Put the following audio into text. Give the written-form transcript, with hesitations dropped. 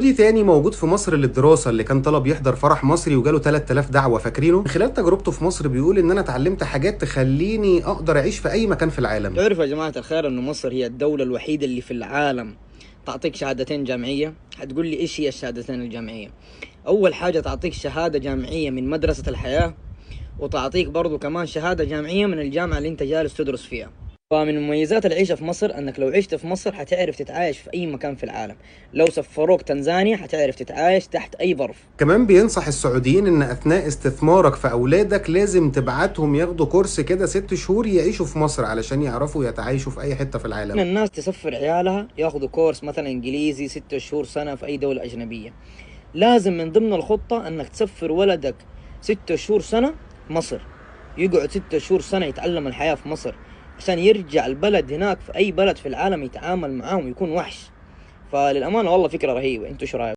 دي تاني موجود في مصر للدراسة، اللي كان طلب يحضر فرح مصري وجاله 3000 دعوة فاكرينه. من خلال تجربته في مصر بيقول ان انا اتعلمت حاجات تخليني اقدر اعيش في اي مكان في العالم. تعرفوا يا جماعة الخير انه مصر هي الدولة الوحيدة اللي في العالم تعطيك شهادتين جامعية. هتقول لي ايش هي الشهادتين الجامعية؟ اول حاجة تعطيك شهادة جامعية من مدرسة الحياة، وتعطيك برضو كمان شهادة جامعية من الجامعة اللي انت جالس تدرس فيها. فمن مميزات العيشة في مصر انك لو عشت في مصر حتعرف تتعايش في اي مكان في العالم. لو سفروك تنزانيا حتعرف تتعايش تحت اي ظرف. كمان بينصح السعوديين ان اثناء استثمارك في اولادك لازم تبعتهم ياخدوا كورس كده 6 شهور يعيشوا في مصر علشان يعرفوا يتعايشوا في اي حتة في العالم. الناس تسفر عيالها ياخذوا كورس مثلا انجليزي 6 شهور سنة في اي دولة اجنبية. لازم من ضمن الخطة انك تسفر ولدك 6 شهور سنة مصر، يقعد 6 شهور سنة يتعلم الحياة في مصر عشان يرجع البلد هناك في اي بلد في العالم يتعامل معاهم يكون وحش. فللأمانة والله فكرة رهيبة. انتوا شو رايكم؟